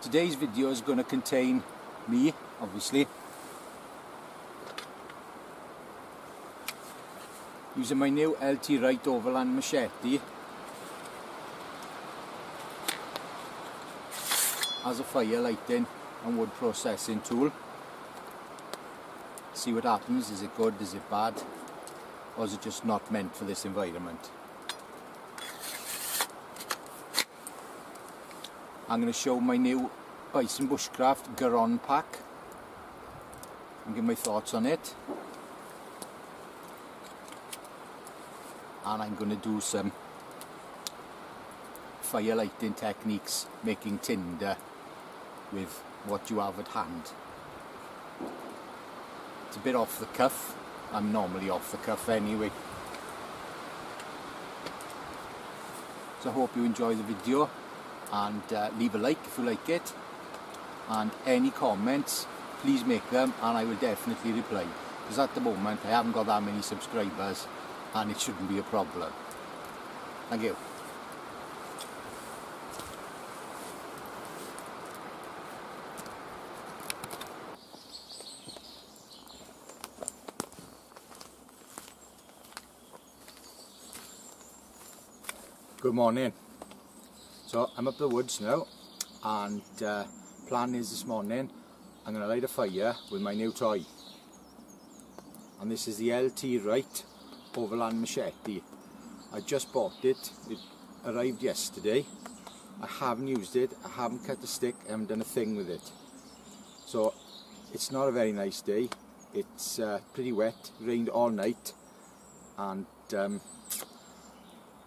Today's video is going to contain me, obviously, using my new LT Wright Overland Machete as a fire lighting and wood processing tool. See what happens. Is it good, is it bad, or is it just not meant for this environment? I'm going to show my new Bison bushcraft Garron pack and give my thoughts on it. And I'm going to do some fire lighting techniques, making tinder with what you have at hand. It's a bit off the cuff. I'm normally off the cuff anyway. So I hope you enjoy the video, and leave a like if you like it, and any comments please make them and I will definitely reply, because at the moment I haven't got that many subscribers and it shouldn't be a problem. Thank you. Good morning. So I'm up the woods now, and plan is this morning I'm going to light a fire with my new toy, and this is the LT Wright Overland Machete. I just bought it. It arrived yesterday. I haven't used it, I haven't cut a stick, I haven't done a thing with it. So it's not a very nice day. It's pretty wet, rained all night, and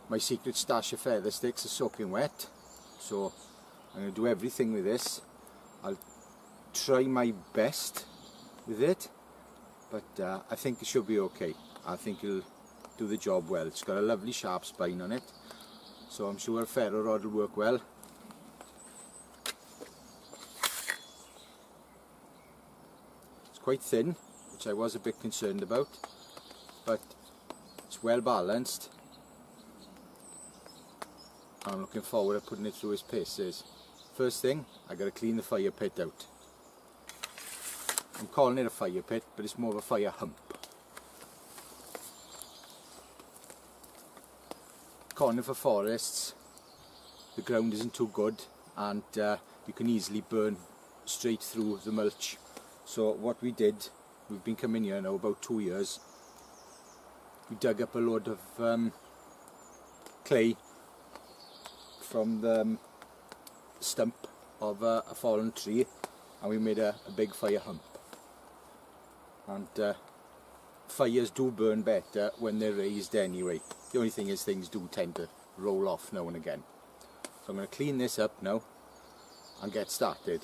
my secret stash of feather sticks are soaking wet. So I'm going to do everything with this. I'll try my best with it, but I think it should be okay. I think it'll do the job well. It's got a lovely sharp spine on it, so I'm sure a ferro rod will work well. It's quite thin, which I was a bit concerned about, but it's well balanced. I'm looking forward to putting it through its paces. First thing, I got to clean the fire pit out. I'm calling it a fire pit, but it's more of a fire hump. Calling it for forests, the ground isn't too good, and you can easily burn straight through the mulch. So what we did, we've been coming here now about 2 years. We dug up a load of clay from the stump of a fallen tree, and we made a big fire hump. And fires do burn better when they're raised anyway. The only thing is, things do tend to roll off now and again. So I'm going to clean this up now and get started.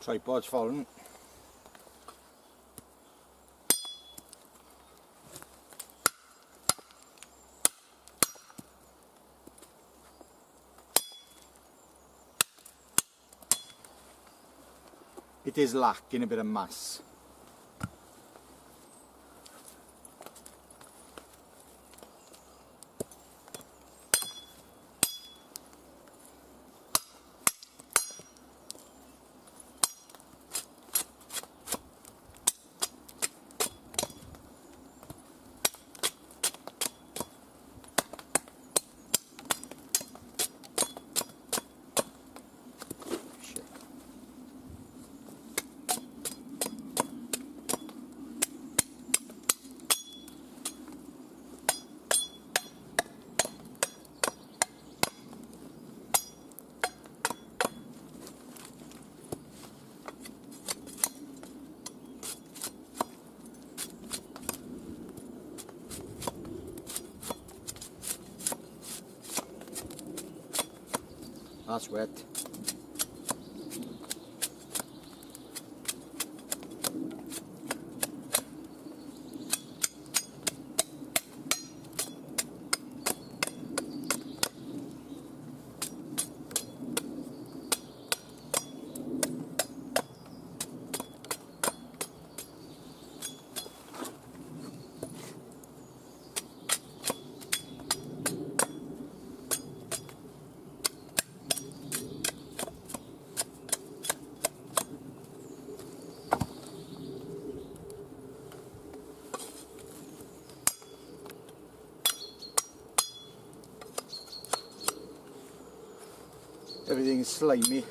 Tripod's fallen. it is lacking a bit of mass. That's wet. Everything is slimy.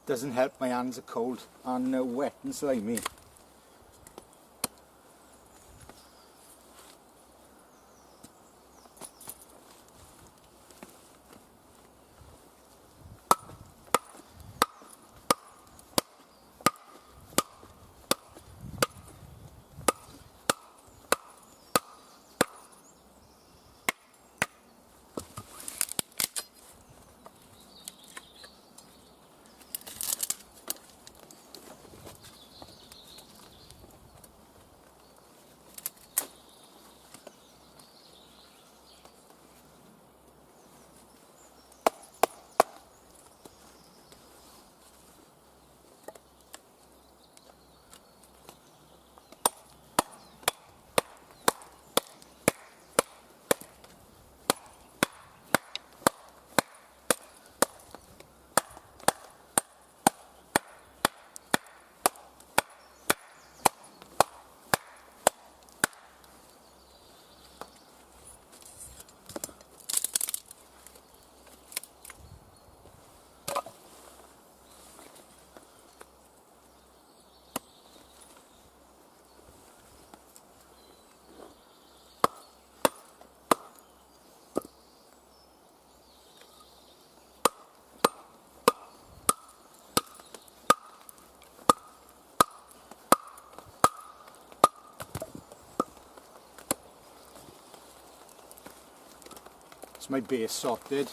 Doesn't help, my hands are cold and wet and slimy. It's my base sorted.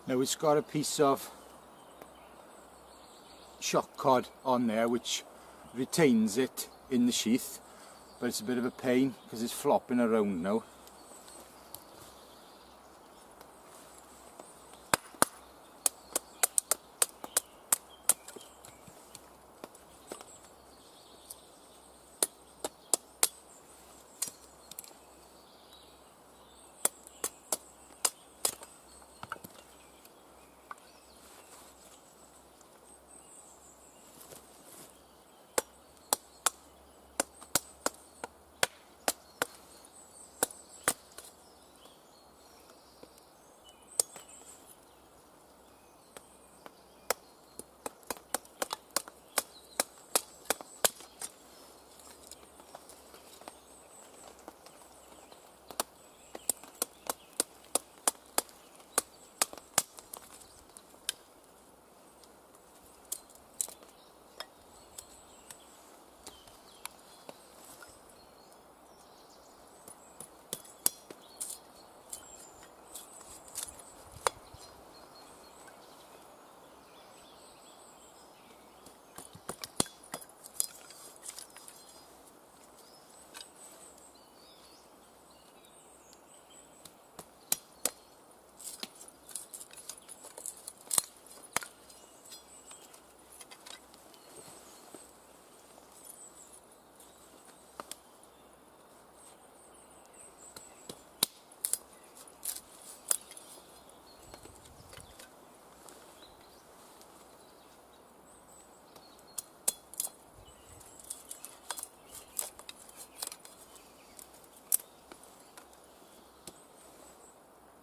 Now it's got a piece of shock cod on there which retains it in the sheath, but it's a bit of a pain because it's flopping around now.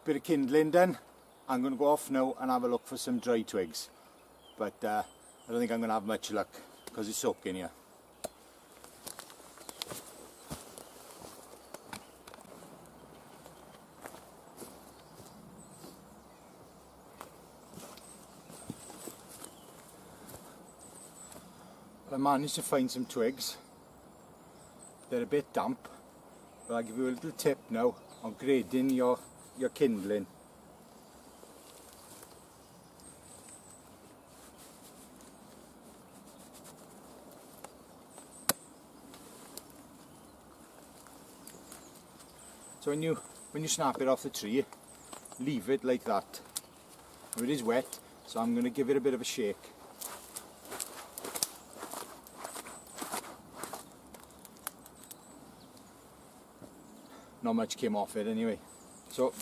Bit of kindling done. I'm going to go off now and have a look for some dry twigs, but I don't think I'm going to have much luck because it's soaking here. I managed to find some twigs. They're a bit damp, but I'll give you a little tip now on grading your kindling. So when you snap it off the tree, leave it like that. Now it is wet, so I'm going to give it a bit of a shake. Not much came off it anyway. So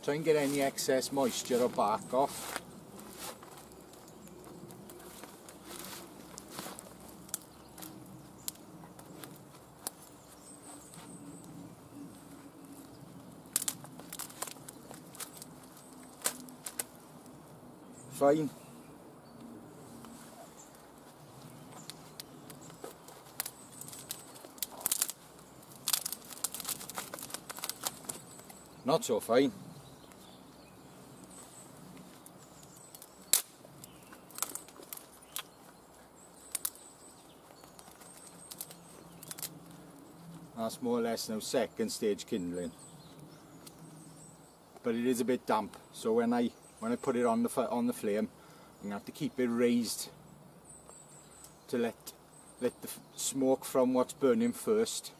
try and get any excess moisture or bark off. Fine. Not so fine. That's more or less now second stage kindling, but it is a bit damp. So when I put it on the flame, I'm gonna have to keep it raised to let the smoke from what's burning first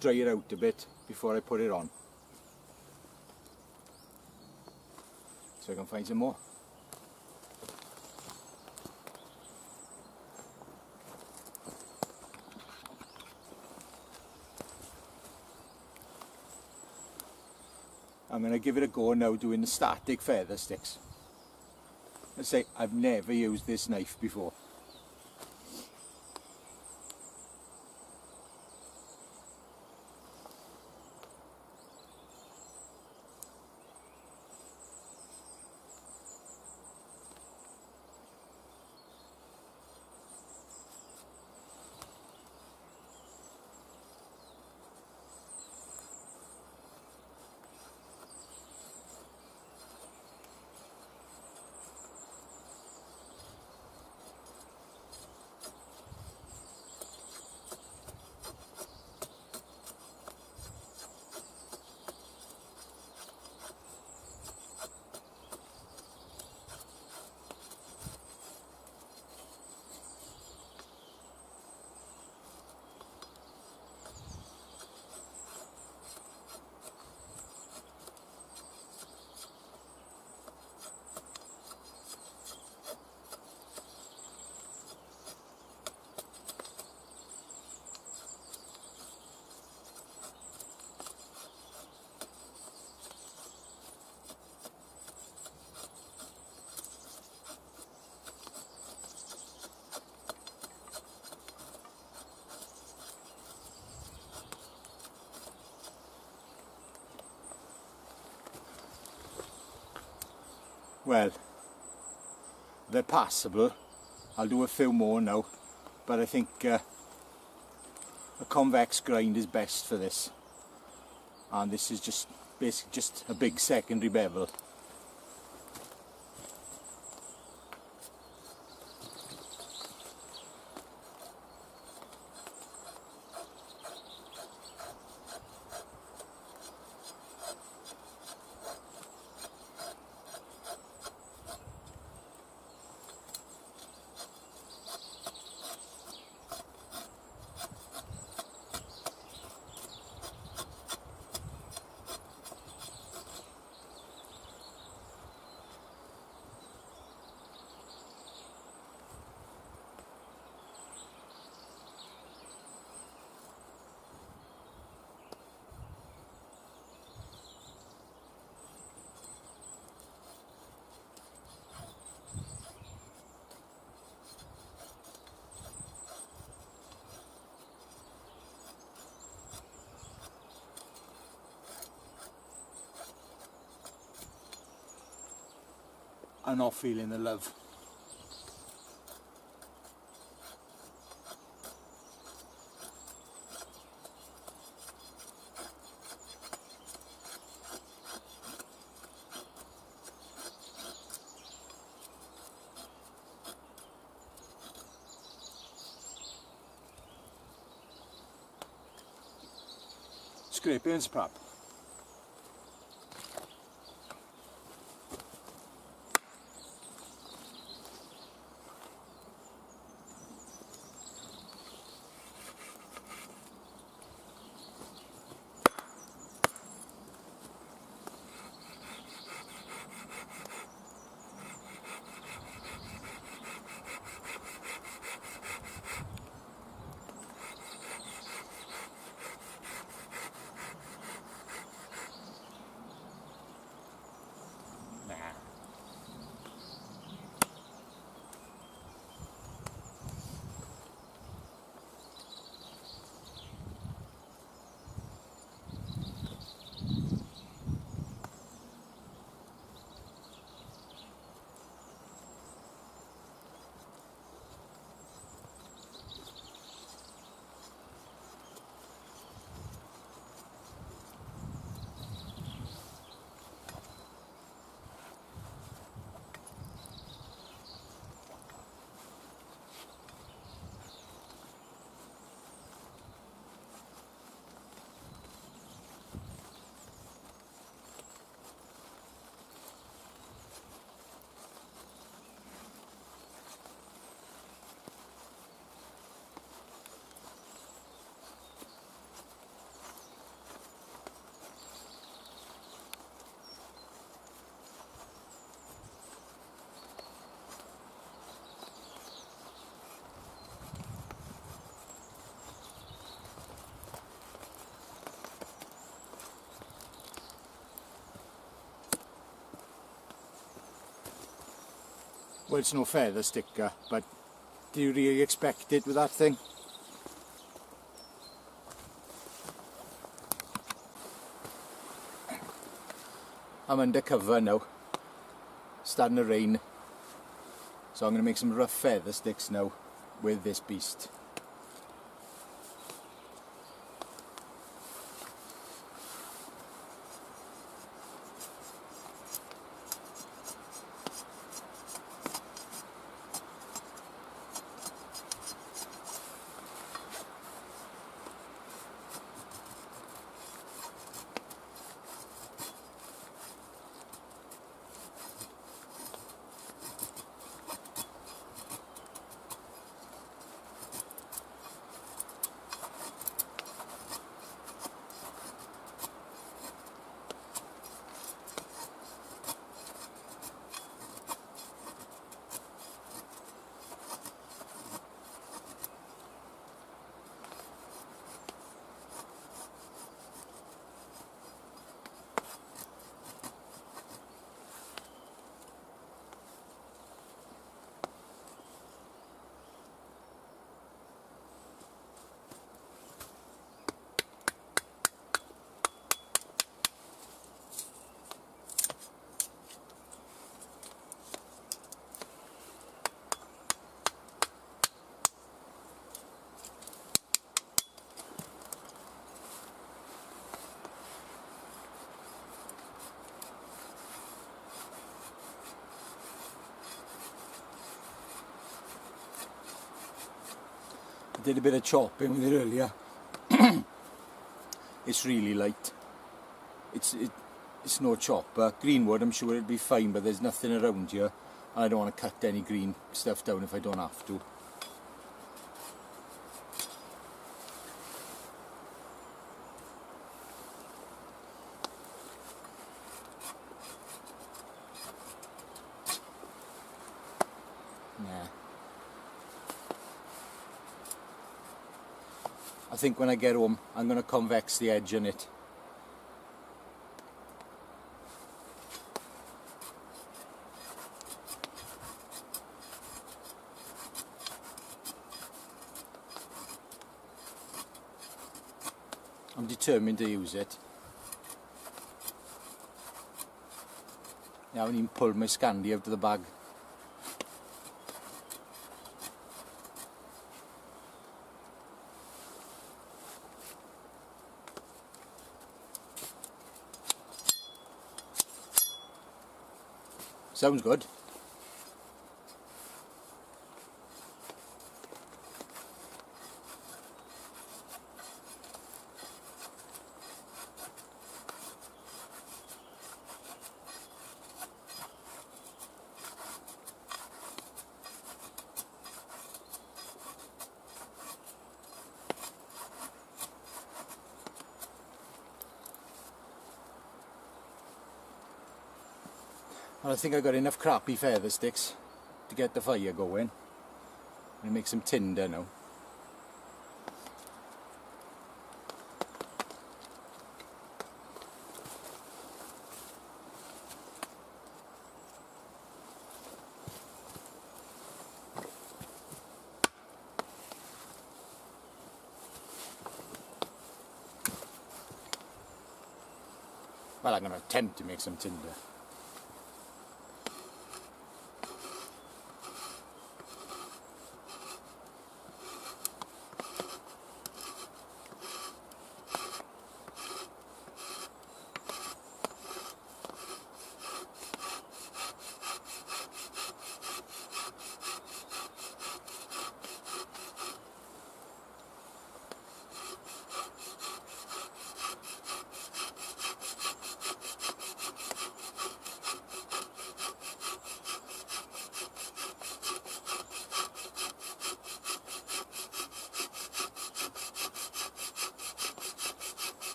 dry it out a bit before I put it on. So I can find some more. I'm going to give it a go now doing the static feather sticks. Let's say I've never used this knife before. well, they're passable. I'll do a few more now, but I think a convex grind is best for this, and this is just basically just a big secondary bevel. I'm not feeling the love. Scrape and scrap. Well, it's no feather sticker, but do you really expect it with that thing? I'm under cover now, starting to rain, so I'm going to make some rough feather sticks now with this beast. did a bit of chopping with it earlier. It's really light. It's no chopper. Greenwood, I'm sure it'd be fine, but there's nothing around here, and I don't want to cut any green stuff down if I don't have to. Yeah. I think when I get home, I'm going to convex the edge on it. I'm determined to use it. I haven't even pulled my Scandi out of the bag. Sounds good. Well, I think I got enough crappy feather sticks to get the fire going. I'm going to make some tinder now. Well, I'm going to attempt to make some tinder.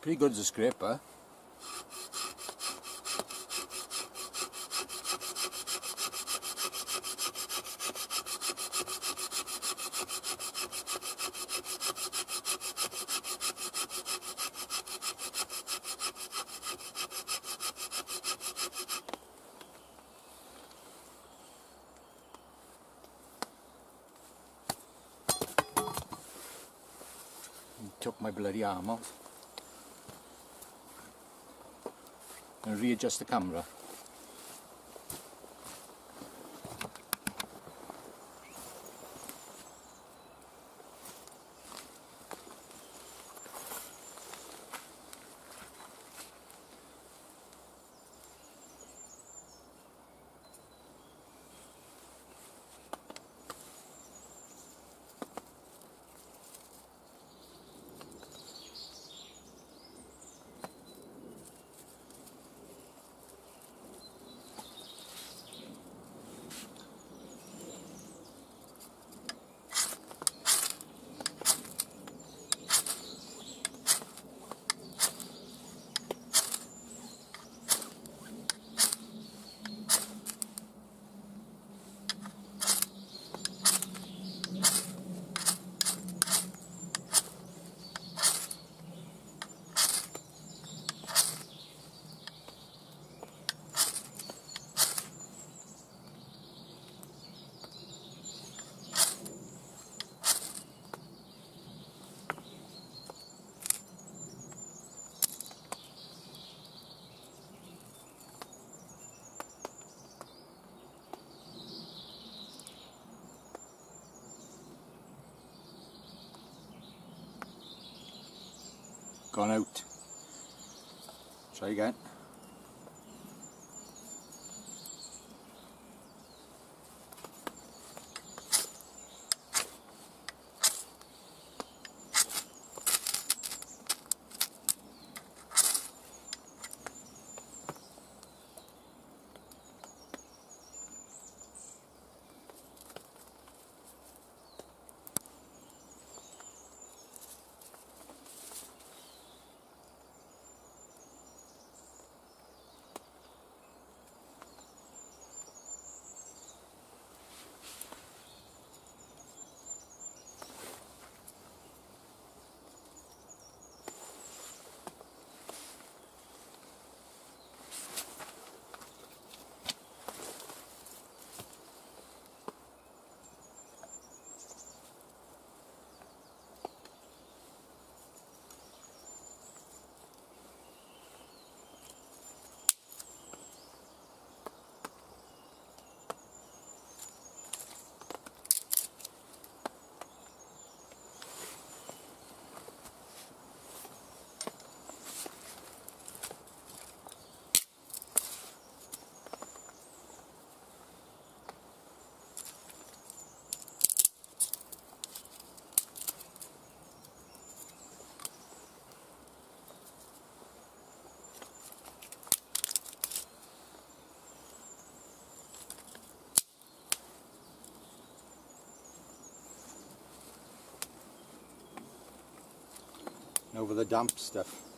Pretty good as a scraper. Took my bloody arm off. And readjust the camera. Gone out. Try again. over the damp stuff.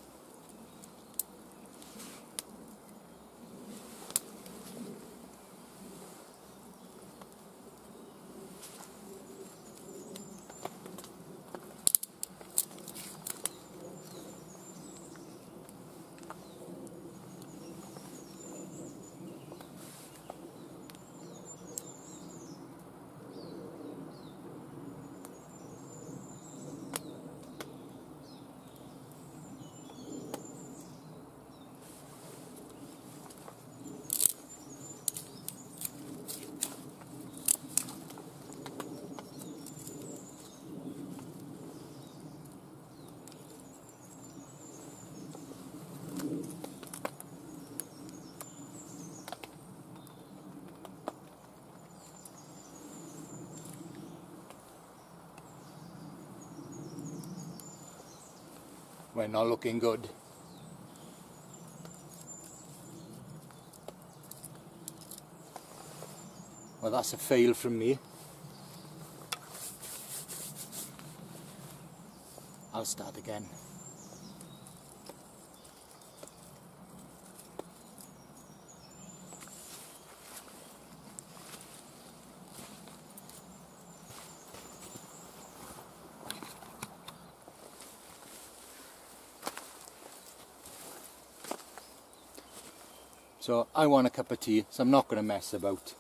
We're not looking good. Well, that's a fail from me. I'll start again. So I want a cup of tea, so I'm not going to mess about.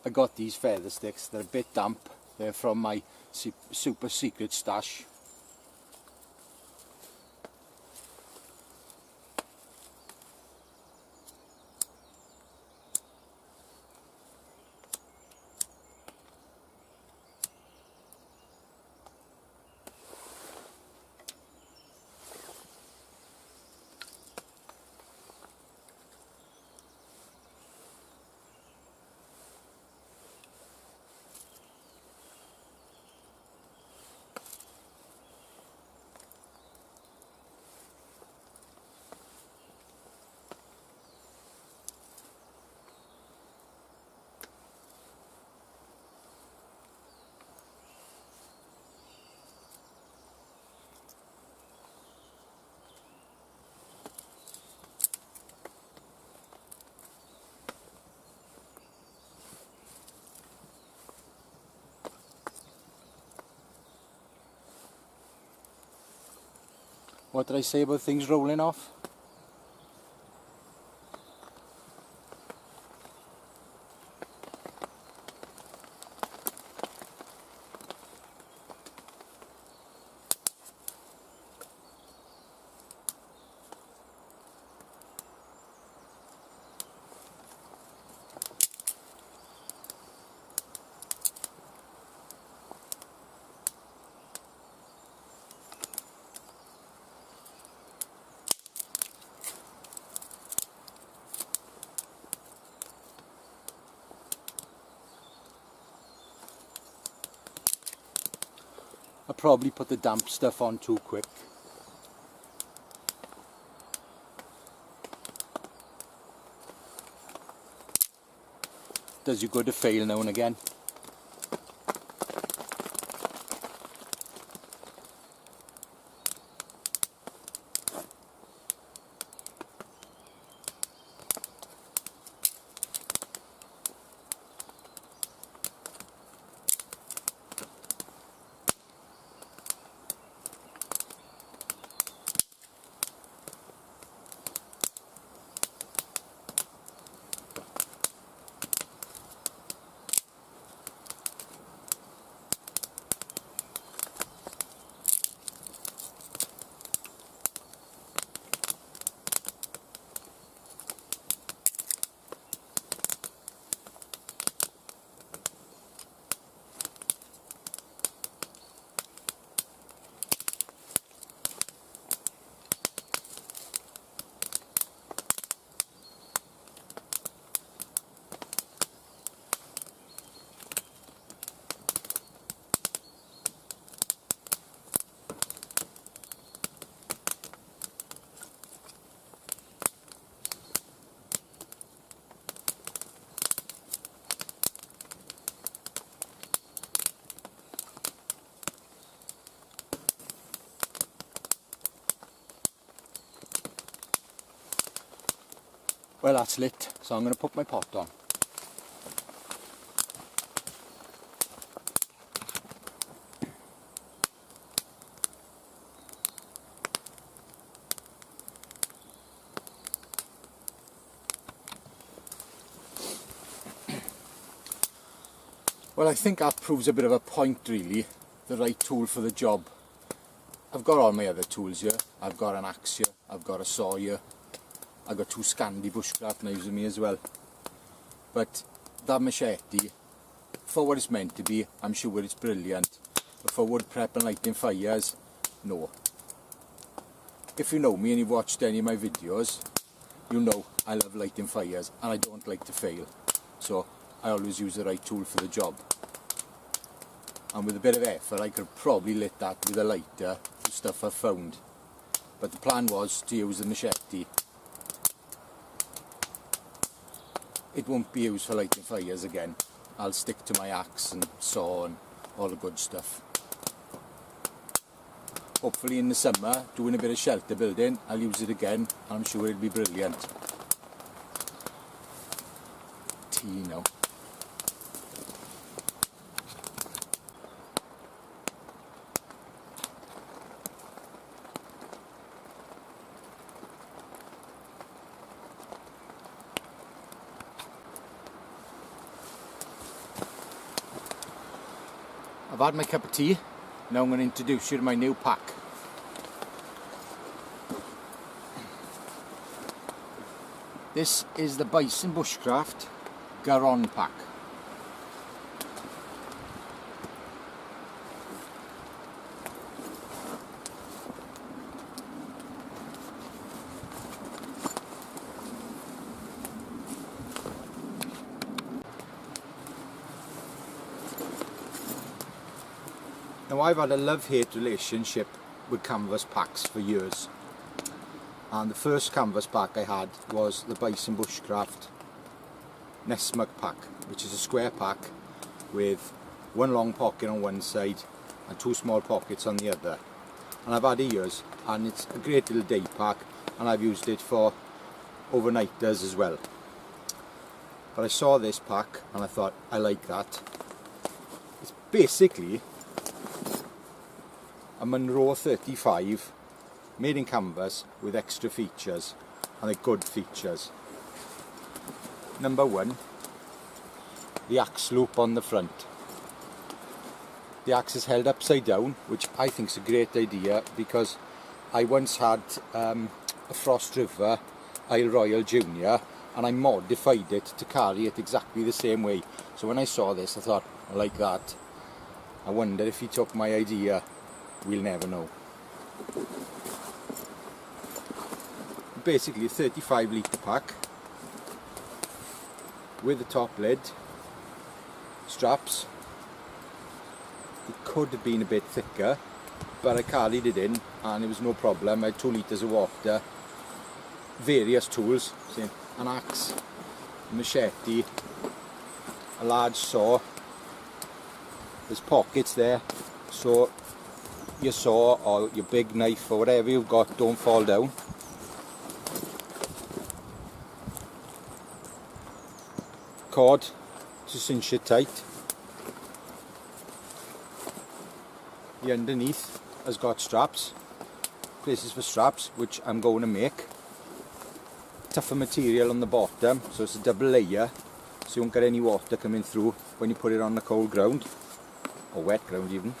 I got these feather sticks, they're a bit damp, they're from my super secret stash. What did I say about things rolling off? I probably put the damp stuff on too quick. Does you good to fail now and again. Well, that's lit, so I'm going to put my pot on. Well, I think that proves a bit of a point really, the right tool for the job. I've got all my other tools here. I've got an axe here, I've got a saw here, I've got 2 Scandi bushcraft knives with me as well. But that machete, for what it's meant to be, I'm sure it's brilliant. But for wood prep and lighting fires, no. If you know me and you've watched any of my videos, you know I love lighting fires and I don't like to fail. So I always use the right tool for the job. And with a bit of effort I could probably lit that with a lighter, the stuff I've found. But the plan was to use the machete. It won't be used for lighting fires again. I'll stick to my axe and saw and all the good stuff. Hopefully in the summer, doing a bit of shelter building, I'll use it again and I'm sure it'll be brilliant. Tea now. I've had my cup of tea, now I'm going to introduce you to my new pack. This is the Bison bushcraft Garron pack. Now I've had a love-hate relationship with canvas packs for years, and the first canvas pack I had was the Bison bushcraft Nestmug pack, which is a square pack with 1 long pocket on one side and 2 small pockets on the other. And I've had it years and it's a great little day pack, and I've used it for overnighters as well. But I saw this pack and I thought, I like that. It's basically a Monroe 35 made in canvas with extra features, and they're good features. Number 1, the axe loop on the front. The axe is held upside down, which I think is a great idea, because I once had a Frost River Isle Royal Junior and I modified it to carry it exactly the same way. So when I saw this I thought, I like that. I wonder if he took my idea. We'll never know. Basically a 35 litre pack with the top lid, straps. It could have been a bit thicker, but I carried it in and it was no problem. I had 2 litres of water, various tools, an axe, a machete, a large saw. There's pockets there, so your saw or your big knife or whatever you've got don't fall down. Cord to cinch it tight. The underneath has got straps, places for straps, which I'm going to make. Tougher material on the bottom, so it's a double layer, so you won't get any water coming through when you put it on the cold ground, or wet ground even.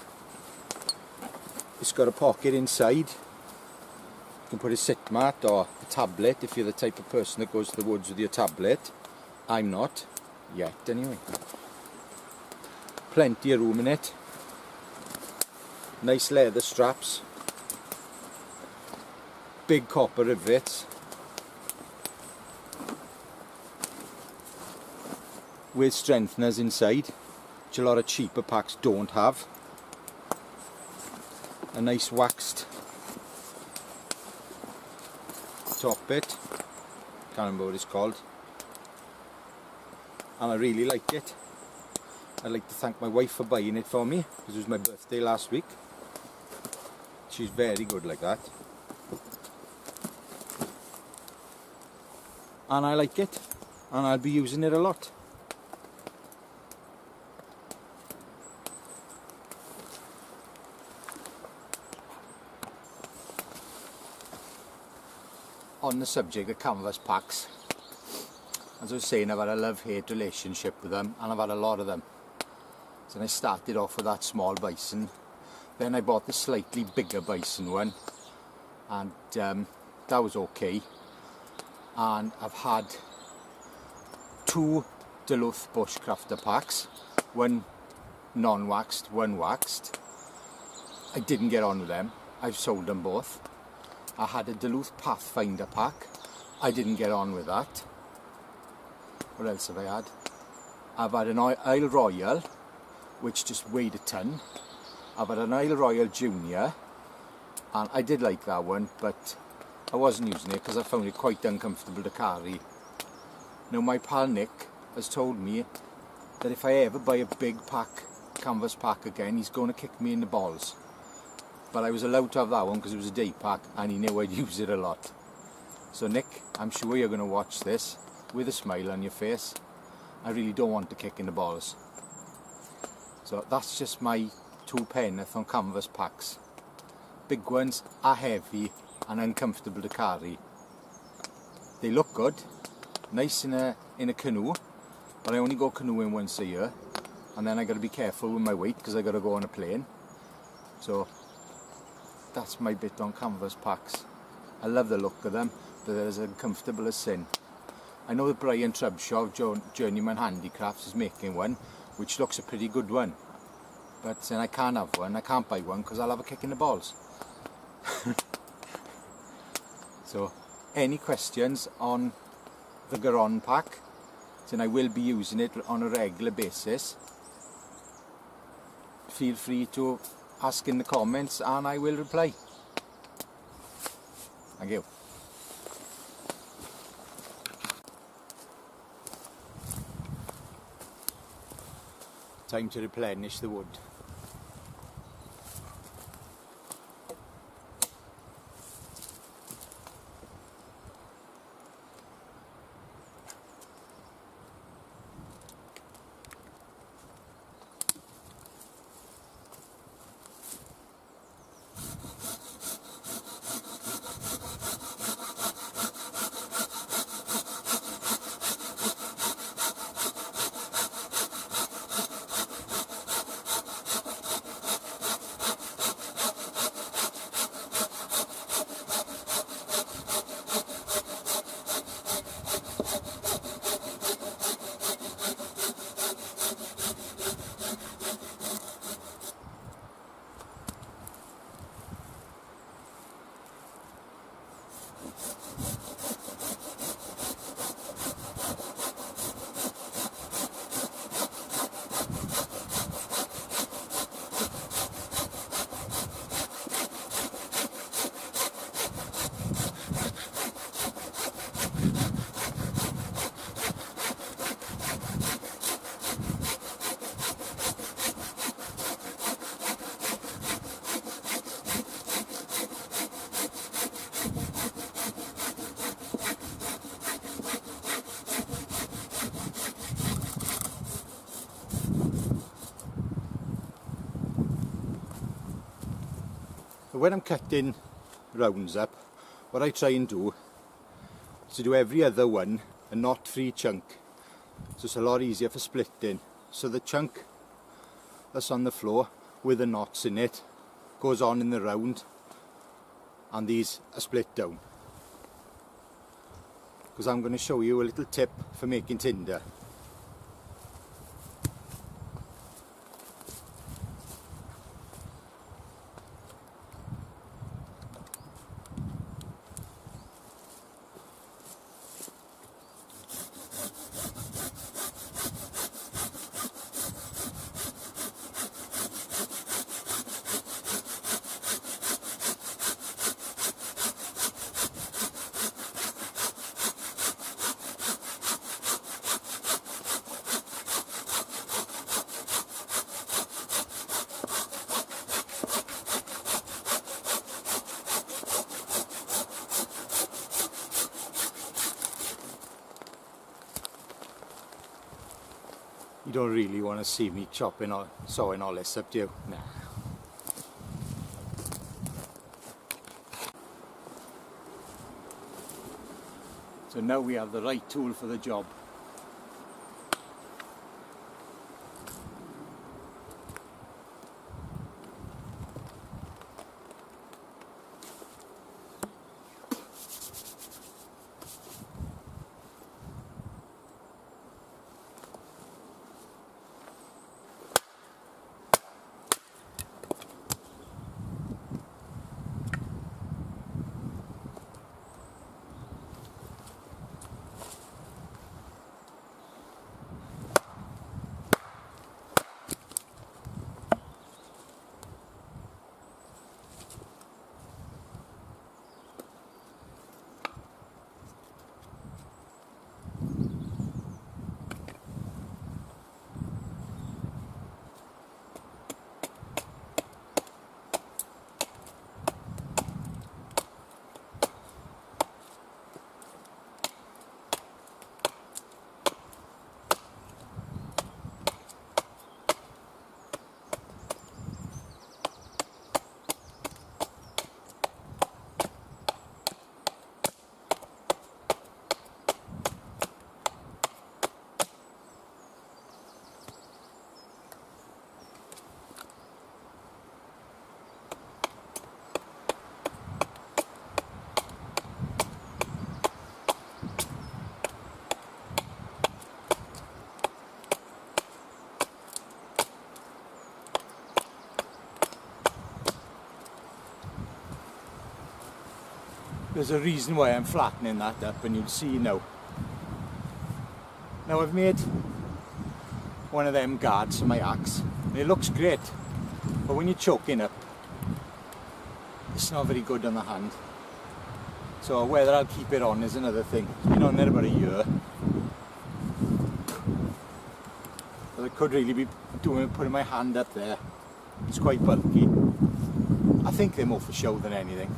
It's got a pocket inside. You can put a sit mat or a tablet if you're the type of person that goes to the woods with your tablet. I'm not, yet anyway. Plenty of room in it. Nice leather straps. Big copper rivets. With strengtheners inside, which a lot of cheaper packs don't have. A nice waxed top bit, can't remember what it's called, and I really like it. I'd like to thank my wife for buying it for me, because it was my birthday last week. She's very good like that. and I like it, and I'll be using it a lot. On the subject of canvas packs, as I was saying, I've had a love-hate relationship with them, and I've had a lot of them. So I started off with that small Bison, then I bought the slightly bigger Bison one, and that was okay. And I've had 2 Duluth bushcrafter packs, one non-waxed, one waxed. I didn't get on with them. I've sold them both. I had a Duluth Pathfinder pack. I didn't get on with that. What else have I had? I've had an Isle Royal, which just weighed a ton. I've had an Isle Royal Junior, and I did like that one, but I wasn't using it because I found it quite uncomfortable to carry. Now my pal Nick has told me that if I ever buy a big pack, canvas pack again, he's going to kick me in the balls. But I was allowed to have that one because it was a day pack and he knew I'd use it a lot. So Nick, I'm sure you're going to watch this with a smile on your face. I really don't want to kick in the balls. So that's just my 2 penneth on canvas packs. Big ones are heavy and uncomfortable to carry. They look good, nice in a canoe, but I only go canoeing once a year, and then I got to be careful with my weight because I got to go on a plane. So that's my bit on canvas packs. I love the look of them, but they're as uncomfortable as sin. I know that Brian Trubshaw of Journeyman Handicrafts is making one, which looks a pretty good one. But then I can't have one, I can't buy one because I'll have a kick in the balls. So, any questions on the Garron pack? Then I will be using it on a regular basis. Feel free to ask in the comments and I will reply. Thank you. Time to replenish the wood. When I'm cutting rounds up, what I try and do is to do every other one a knot-free chunk. So it's a lot easier for splitting. So the chunk that's on the floor with the knots in it goes on in the round, and these are split down. Because I'm going to show you a little tip for making tinder. You don't really want to see me chopping or sawing all this up, do you? Nah. So now we have the right tool for the job. There's a reason why I'm flattening that up, and you'll see now. Now I've made one of them guards for my axe, and it looks great, but when you're choking up, it's not very good on the hand. So whether I'll keep it on is another thing. It's been on there about a year. But I could really be putting my hand up there. It's quite bulky. I think they're more for show than anything.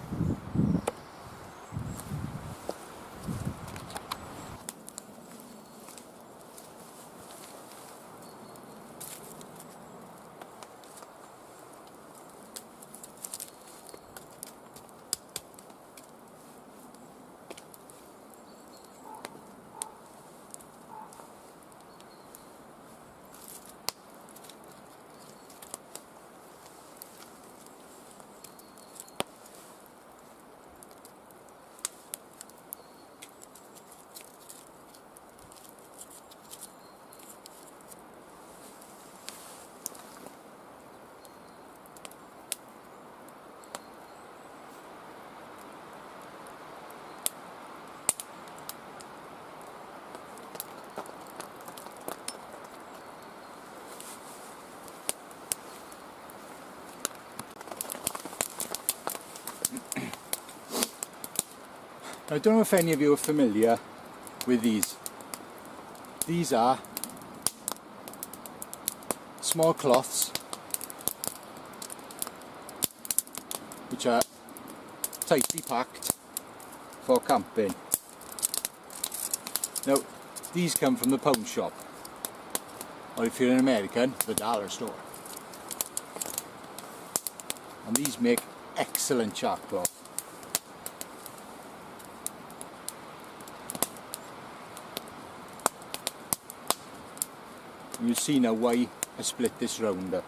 I don't know if any of you are familiar with these. These are small cloths which are tightly packed for camping. Now these come from the pound shop, or if you're an American, the dollar store. And these make excellent shark cloth. You see now why I split this round up.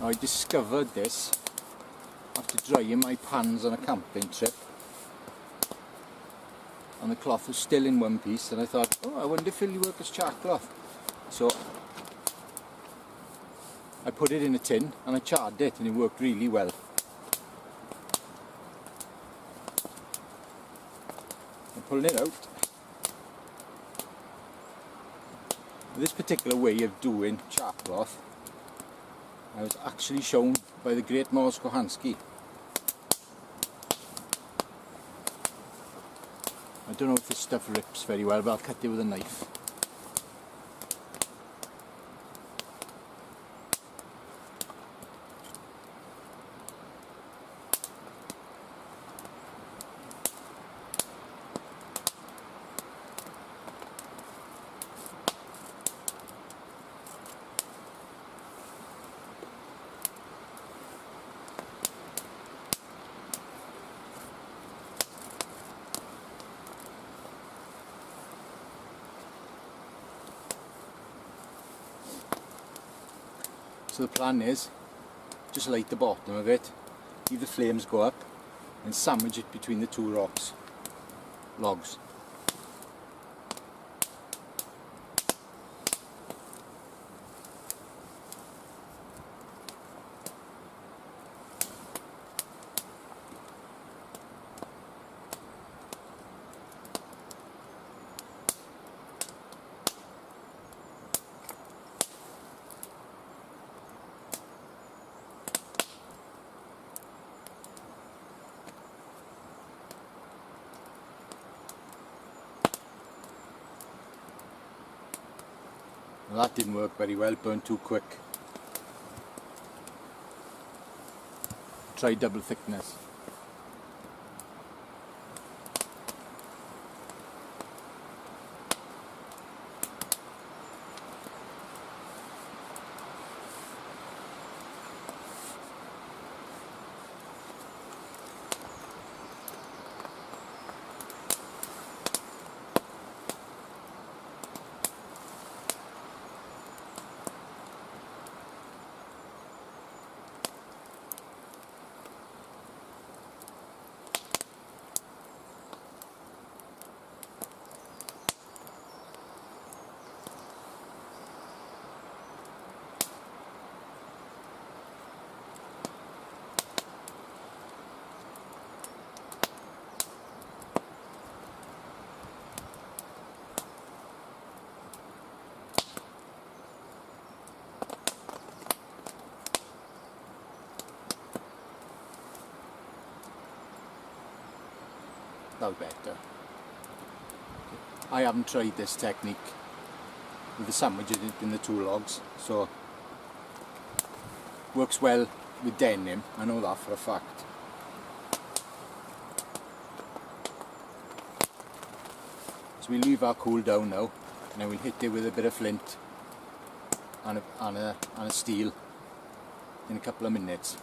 Now I discovered this after drying my pans on a camping trip, and the cloth was still in one piece, and I thought, oh, I wonder if it'll work as char cloth. So I put it in a tin and I charred it, and it worked really well. Pulling it out. This particular way of doing char cloth, I was actually shown by the great Morris Kohansky. I don't know if this stuff rips very well, but I'll cut it with a knife. So the plan is just light the bottom of it, leave the flames go up and sandwich it between the two logs. Well, that didn't work very well, burned too quick. Try double thickness. That was better. I haven't tried this technique with the sandwiches in the two logs, so works well with denim, I know that for a fact. So we leave our cool down now, and then we'll hit it with a bit of flint and a steel in a couple of minutes.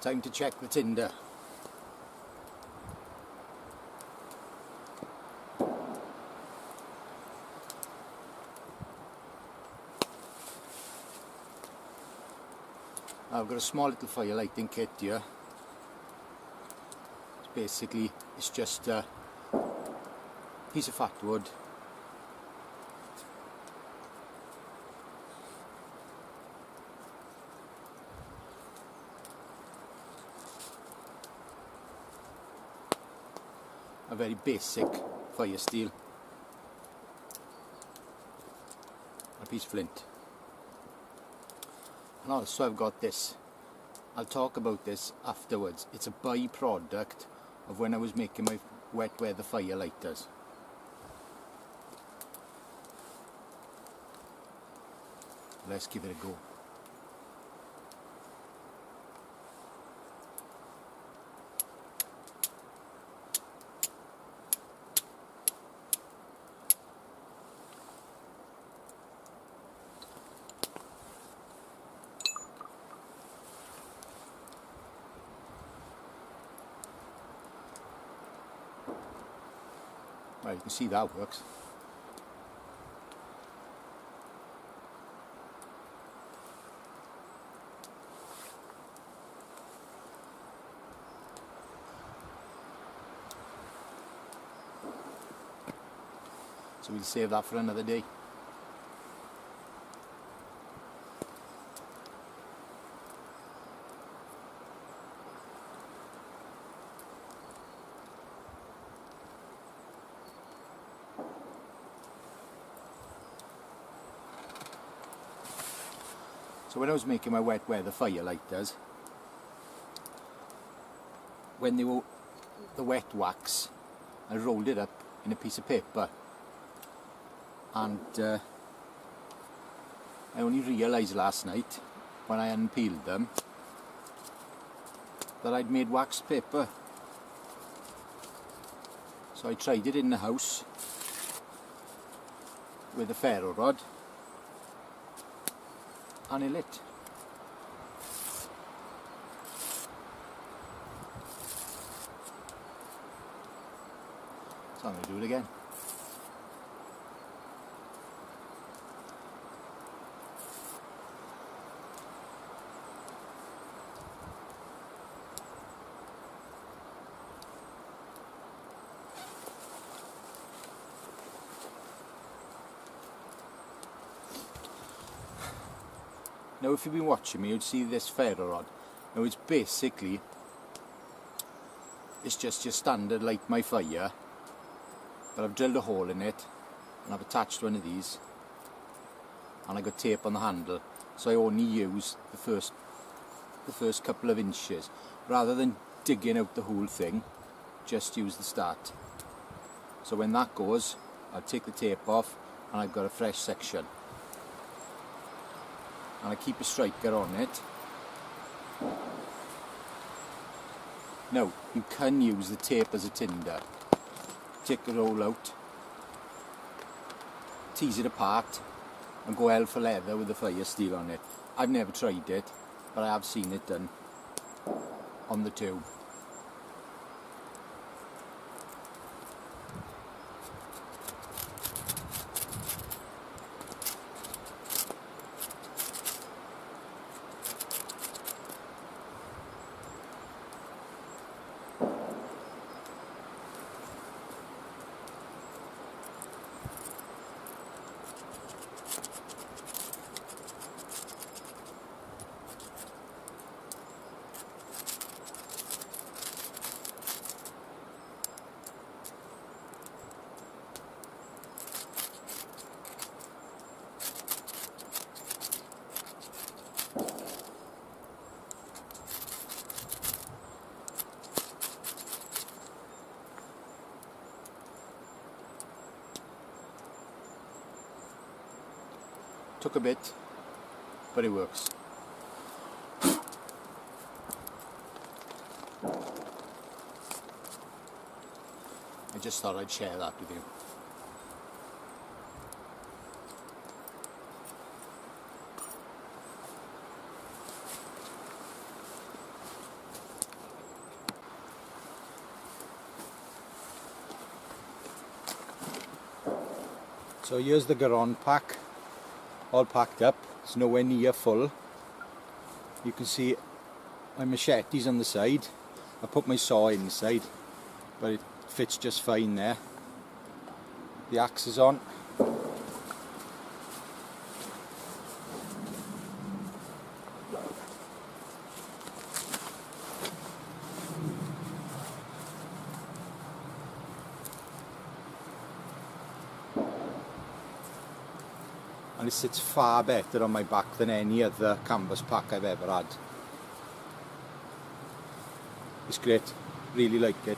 Time to check the tinder. I've got a small little fire lighting kit here. It's just a piece of fat wood, a very basic fire steel, a piece of flint, and also I've got this. I'll talk about this afterwards. It's a by-product of when I was making my wet weather fire lighters. Let's give it a go. Right, you can see that works. So we'll save that for another day. So when I was making my wet weather fire lighters, when they were the wet wax, I rolled it up in a piece of paper, and I only realised last night when I unpeeled them that I'd made wax paper. So I tried it in the house with a ferro rod, and it lit. So I'm going to do it again. Now if you've been watching me, you'd see this ferro rod. Now it's basically, it's just your standard light my fire, but I've drilled a hole in it and I've attached one of these and I got tape on the handle, so I only use the first couple of inches rather than digging out the whole thing. Just use the start. So when that goes, I'll take the tape off and I've got a fresh section. And I keep a striker on it. Now, you can use the tape as a tinder. Take the roll out, tease it apart, and go hell for leather with the fire steel on it. I've never tried it, but I have seen it done on the tube. Took a bit, but it works. I just thought I'd share that with you. So here's the Garron pack, all packed up. It's nowhere near full. You can see my machetes on the side. I put my saw inside, but it fits just fine there. The axe is on. And it sits far better on my back than any other canvas pack I've ever had. It's great, really like it.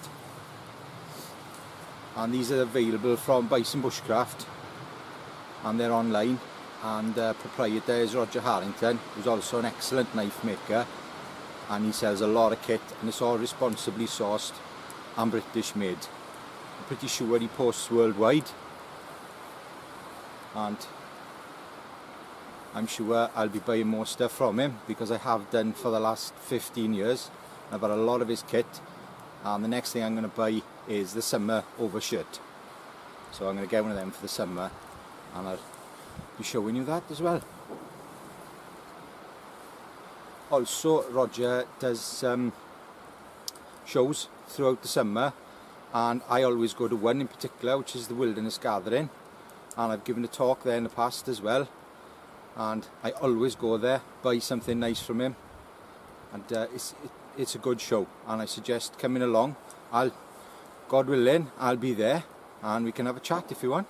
And these are available from Bison bushcraft, and they're online, and proprietor is Roger Harrington, who's also an excellent knife maker, and he sells a lot of kit, and it's all responsibly sourced and British made. I'm pretty sure he posts worldwide, and I'm sure I'll be buying more stuff from him, because I have done for the last 15 years. I've got a lot of his kit, and the next thing I'm going to buy is the summer overshirt. So I'm going to get one of them for the summer, and I'll be showing you that as well. Also, Roger does shows throughout the summer, and I always go to one in particular, which is the Wilderness Gathering, and I've given a talk there in the past as well. And I always go there, buy something nice from him, and it's a good show, and I suggest coming along. God willing, I'll be there, and we can have a chat if you want.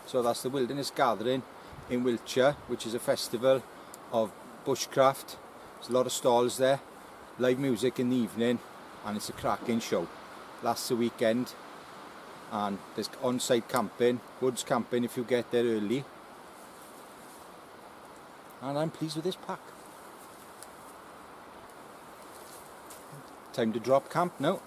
So that's the Wilderness Gathering in Wiltshire, which is a festival of bushcraft. There's a lot of stalls there, live music in the evening, and it's a cracking show. Lasts a weekend. And there's on-site camping, woods camping if you get there early. And I'm pleased with this pack. Time to drop camp now.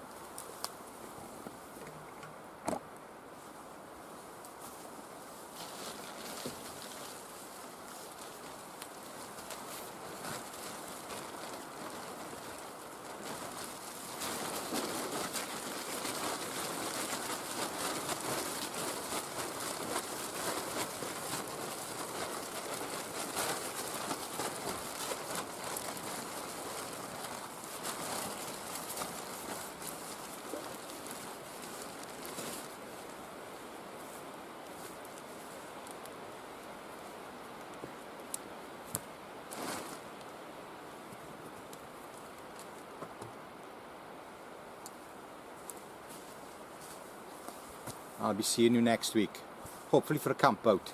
I'll be seeing you next week, hopefully for a camp out.